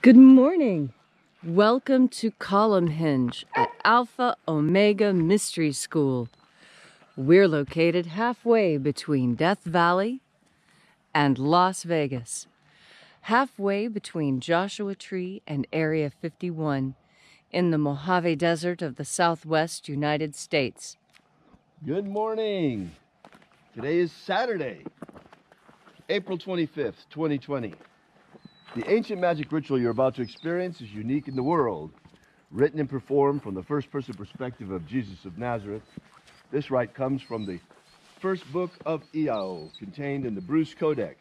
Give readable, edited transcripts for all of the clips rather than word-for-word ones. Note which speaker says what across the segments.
Speaker 1: Good morning. Welcome to Column Hinge at Alpha Omega Mystery School. We're located halfway between Death Valley and Las Vegas, halfway between Joshua Tree and Area 51 in the Mojave Desert of the Southwest United States.
Speaker 2: Good morning. Today is Saturday, April 25th, 2020. The ancient magic ritual you're about to experience is unique in the world. Written and performed from the first-person perspective of Jesus of Nazareth, this rite comes from the first book of Iao, contained in the Bruce Codex,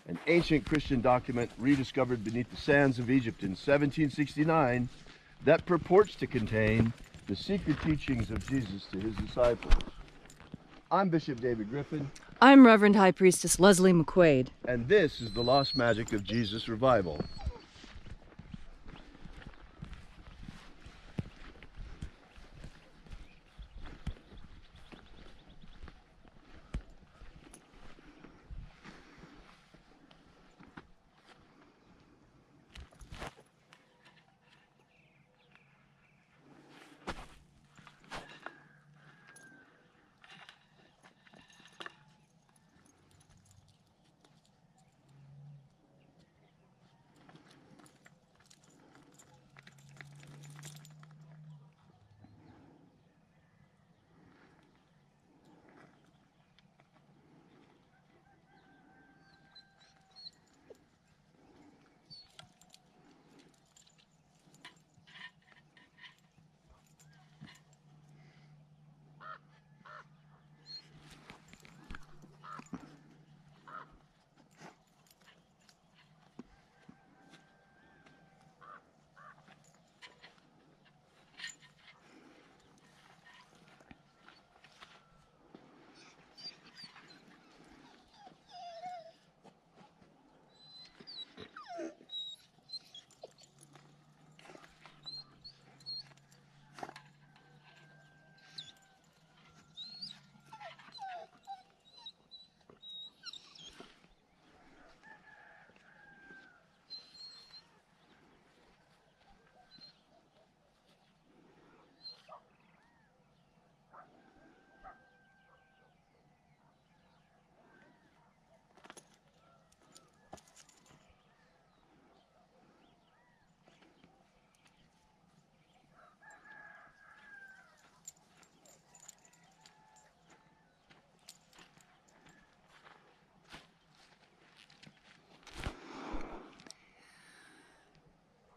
Speaker 2: an ancient Christian document rediscovered beneath the sands of Egypt in 1769 that purports to contain the secret teachings of Jesus to his disciples. I'm Bishop David Griffin.
Speaker 1: I'm Reverend High Priestess Leslie McQuaid.
Speaker 2: And this is the Lost Magic of Jesus Revival.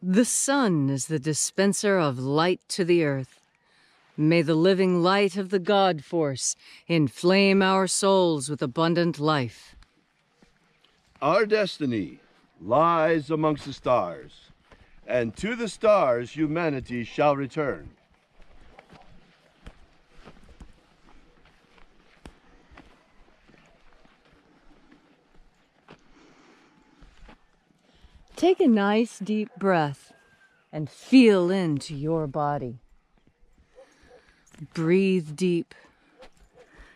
Speaker 1: The sun is the dispenser of light to the earth. May the living light of the God Force inflame our souls with abundant life.
Speaker 2: Our destiny lies amongst the stars, and to the stars humanity shall return.
Speaker 1: Take a nice deep breath and feel into your body. Breathe deep.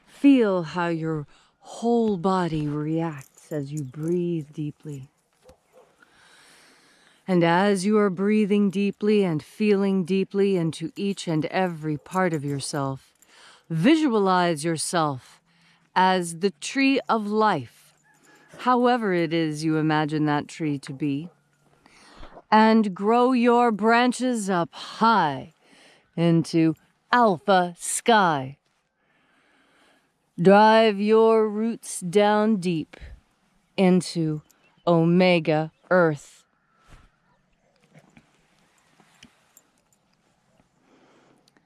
Speaker 1: Feel how your whole body reacts as you breathe deeply. And as you are breathing deeply and feeling deeply into each and every part of yourself, visualize yourself as the tree of life, however it is you imagine that tree to be, and grow your branches up high into alpha sky. Drive your roots down deep into omega earth.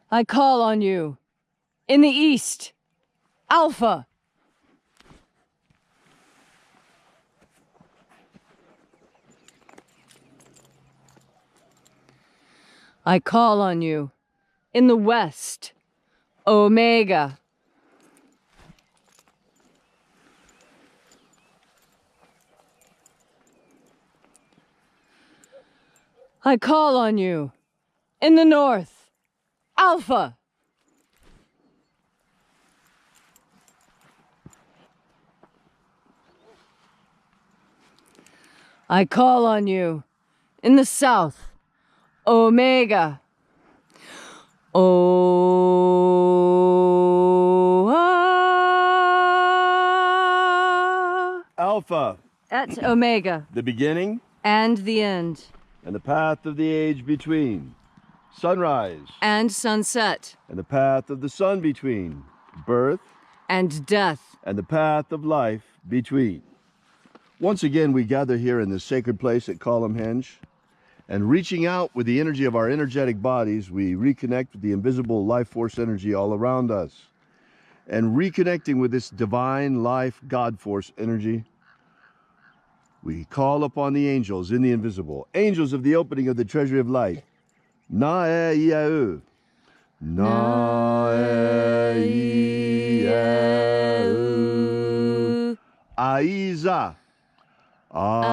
Speaker 1: I call on you in the east, alpha. I call on you in the west, omega. I call on you in the north, alpha. I call on you In the south, Omega.
Speaker 2: Alpha,
Speaker 1: Et Omega.
Speaker 2: the beginning
Speaker 1: And the end.
Speaker 2: and the path of the age between. Sunrise
Speaker 1: And sunset.
Speaker 2: and the path of the sun between. Birth
Speaker 1: And death.
Speaker 2: and the path of life between. Once again, we gather here in this sacred place at Columhenge, and reaching out with the energy of our energetic bodies, we reconnect with the invisible life force energy all around us. And reconnecting with this divine life God force energy, we call upon the angels in the invisible, angels of the opening of the treasury of light. Na-e-ia-u. Na-e-ia-u. Aiza. Aiza.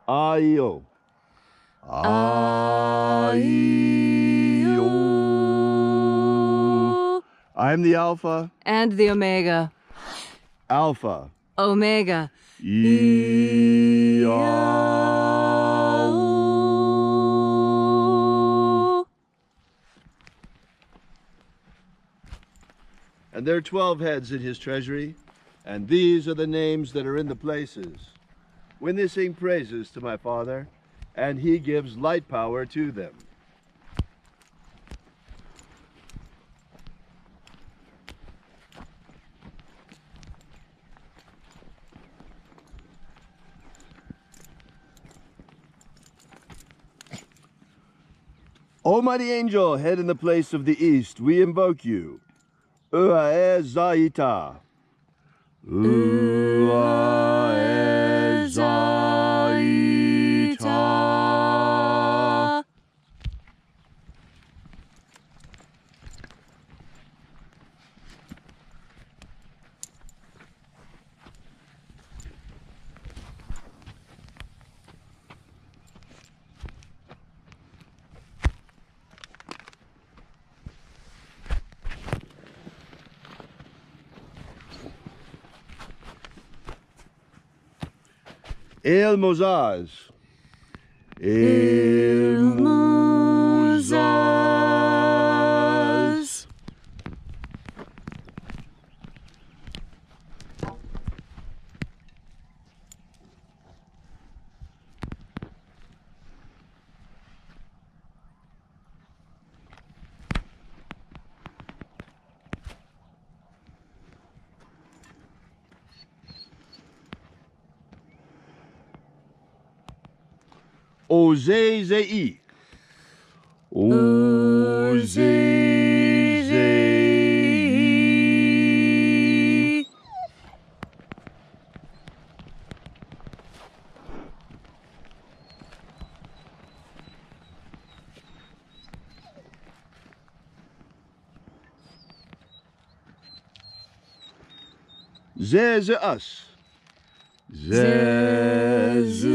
Speaker 2: Aio. Aio. I am the Alpha.
Speaker 1: And the Omega.
Speaker 2: Alpha.
Speaker 1: Omega.
Speaker 2: And there are 12 heads in his treasury, and these are the names that are in the places. When they sing praises to my Father, and he gives light power to them. O mighty angel, head in the place of the east, we invoke you. Ua e zaita. Ua e zaita. El Mozaz. El Mozaz. Ozei-zei. Ozei-zei. Ze-ze-us. Ze-ze-us.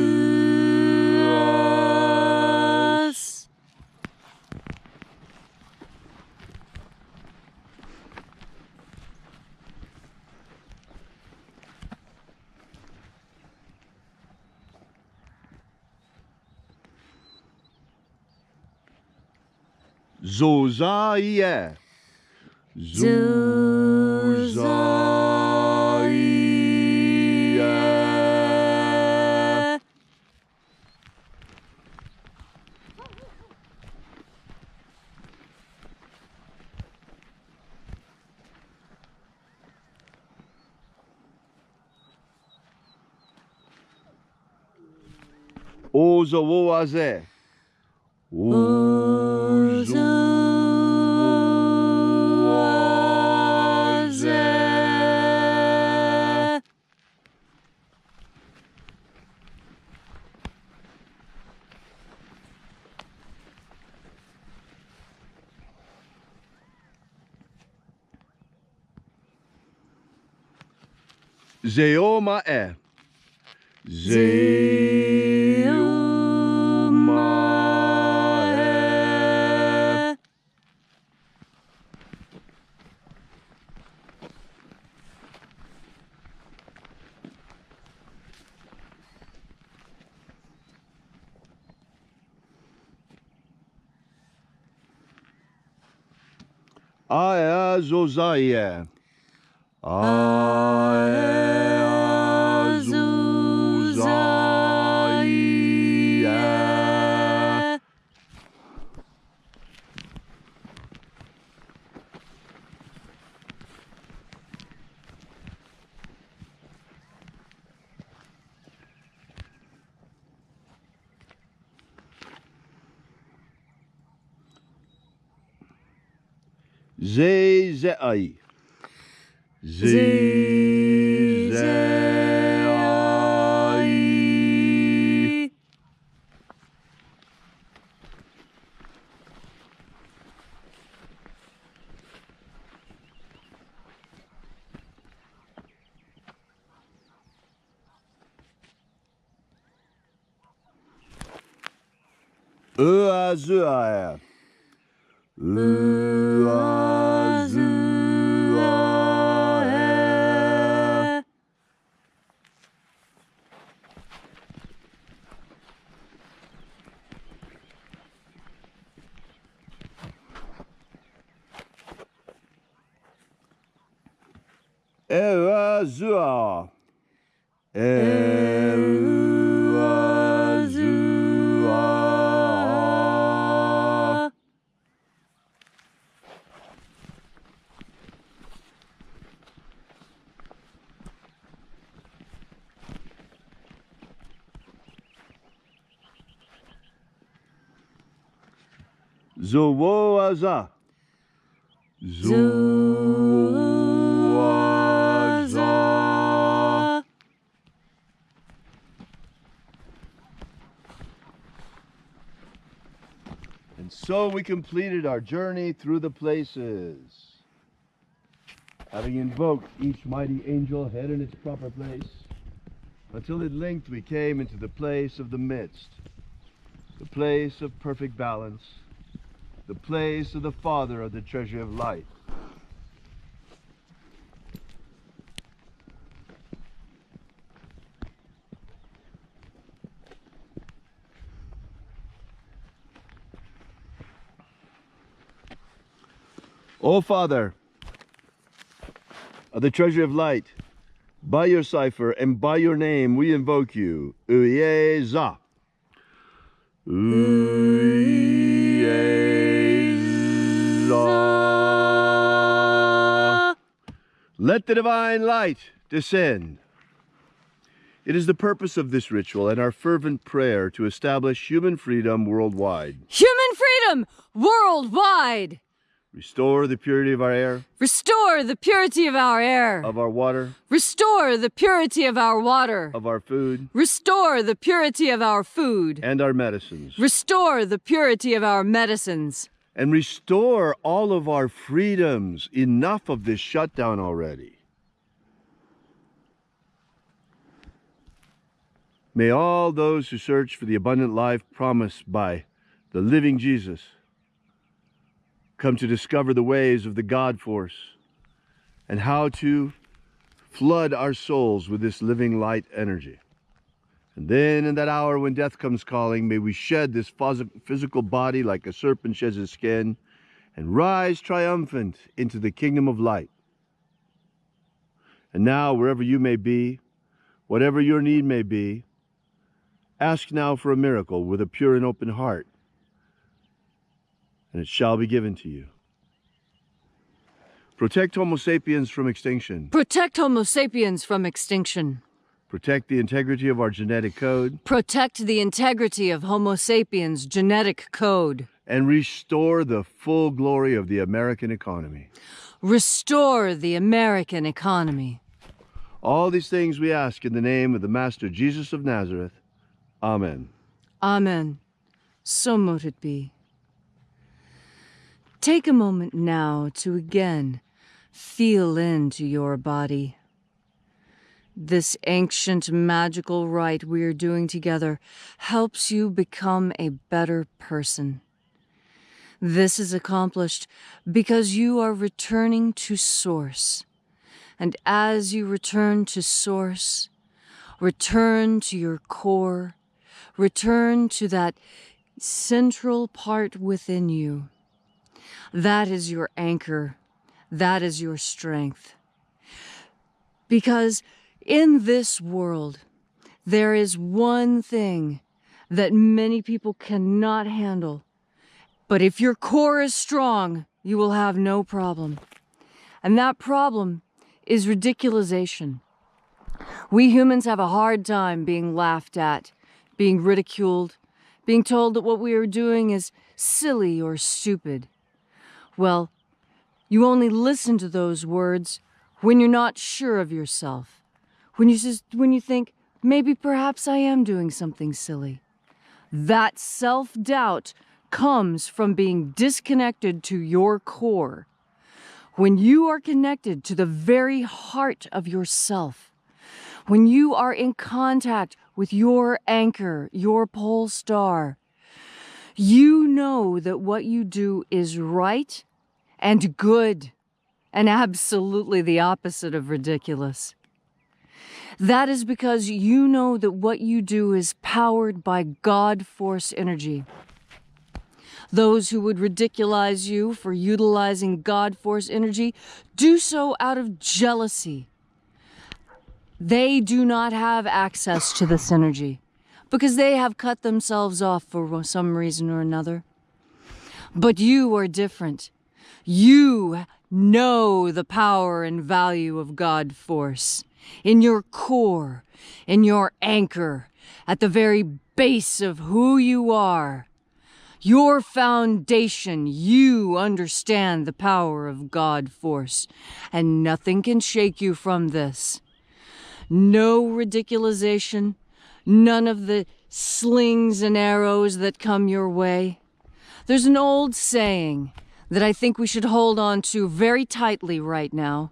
Speaker 2: Zoza-ie. Zoza-ie. Ozo-wo-aze. Ozo-wo-aze. Zeoma-e. Zeoma-e. Aeazozaie. Aeazozaie. Zezei. Zezei. Uazuae. Uazuae. Eazua. Eazua. Zowoaza. Zowoaza. And so we completed our journey through the places. Having invoked each mighty angel head in its proper place, until at length we came into the place of the midst, the place of perfect balance, the place of the Father of the treasure of light. O Father of the treasure of light, by your cipher and by your name we invoke you. Uyeza. Uyeza. Let the divine light descend. It is the purpose of this ritual and our fervent prayer to establish human freedom worldwide.
Speaker 1: Human freedom worldwide!
Speaker 2: Restore the purity of our air,
Speaker 1: Restore the purity of our air.
Speaker 2: of our water,
Speaker 1: Restore the purity of our water.
Speaker 2: of our food,
Speaker 1: Restore the purity of our food.
Speaker 2: and our medicines.
Speaker 1: Restore the purity of our medicines.
Speaker 2: And restore all of our freedoms. Enough of this shutdown already. May all those who search for the abundant life promised by the living Jesus come to discover the ways of the God force and how to flood our souls with this living light energy. And then in that hour when death comes calling, may we shed this physical body like a serpent sheds his skin and rise triumphant into the kingdom of light. And now, wherever you may be, whatever your need may be, ask now for a miracle with a pure and open heart, and it shall be given to you. Protect Homo sapiens from extinction.
Speaker 1: Protect Homo sapiens from extinction.
Speaker 2: Protect the integrity of our genetic code.
Speaker 1: Protect the integrity of Homo sapiens' genetic code.
Speaker 2: And restore the full glory of the American economy.
Speaker 1: Restore the American economy.
Speaker 2: All these things we ask in the name of the Master Jesus of Nazareth. Amen.
Speaker 1: Amen. So mote it be. Take a moment now to again feel into your body. This ancient magical rite we are doing together helps you become a better person. This is accomplished because you are returning to Source. And as you return to Source, return to your core, return to that central part within you. That is your anchor That is your strength. Because in this world, there is one thing that many people cannot handle. But if your core is strong, you will have no problem. And that problem is ridiculization. We humans have a hard time being laughed at, being ridiculed, being told that what we are doing is silly or stupid. Well, you only listen to those words when you're not sure of yourself. When you think, maybe perhaps I am doing something silly. That self-doubt comes from being disconnected to your core. When you are connected to the very heart of yourself, when you are in contact with your anchor, your pole star, you know that what you do is right and good and absolutely the opposite of ridiculous. That is because you know that what you do is powered by God force energy. Those who would ridiculize you for utilizing God force energy do so out of jealousy. They do not have access to this energy because they have cut themselves off for some reason or another. But you are different. You know the power and value of God force in your core, in your anchor, at the very base of who you are. Your foundation, you understand the power of God force, and nothing can shake you from this. No ridiculization, none of the slings and arrows that come your way. There's an old saying that I think we should hold on to very tightly right now.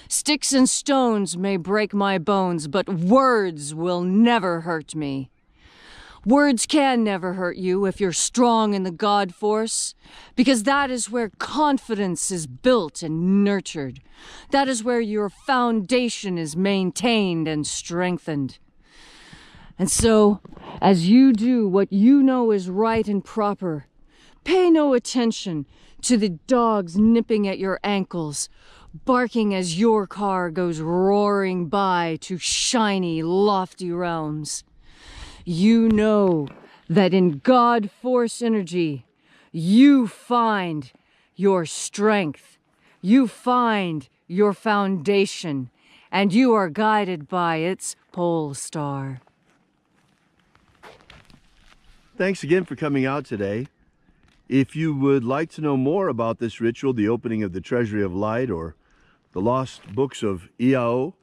Speaker 1: Sticks and stones may break my bones, but words will never hurt me. Words can never hurt you if you're strong in the God force, because that is where confidence is built and nurtured. That is where your foundation is maintained and strengthened. And so, as you do what you know is right and proper, pay no attention to the dogs nipping at your ankles, barking as your car goes roaring by to shiny, lofty realms. You know that in God force energy, you find your strength, you find your foundation, and you are guided by its pole star.
Speaker 2: Thanks again for coming out today. If you would like to know more about this ritual, the opening of the Treasury of Light, or the lost books of EAO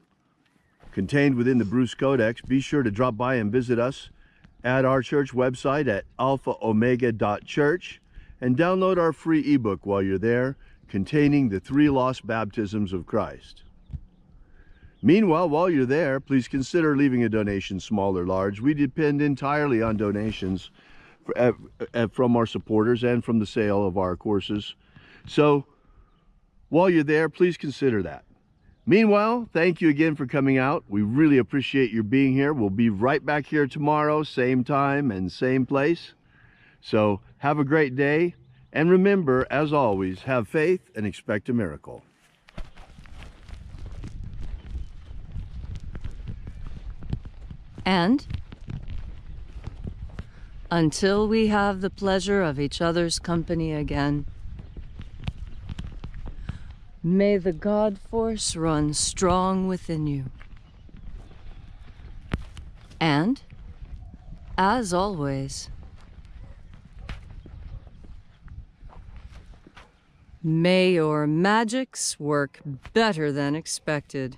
Speaker 2: contained within the Bruce Codex, be sure to drop by and visit us at our church website at alphaomega.church and download our free ebook while you're there, containing the 3 lost baptisms of Christ. Meanwhile, while you're there, please consider leaving a donation, small or large. We depend entirely on donations from our supporters and from the sale of our courses. So while you're there, please consider that. Meanwhile, thank you again for coming out. We really appreciate your being here. We'll be right back here tomorrow, same time and same place. So have a great day. And remember, as always, have faith and expect a miracle.
Speaker 1: And until we have the pleasure of each other's company again, may the God force run strong within you. And, as always, may your magics work better than expected.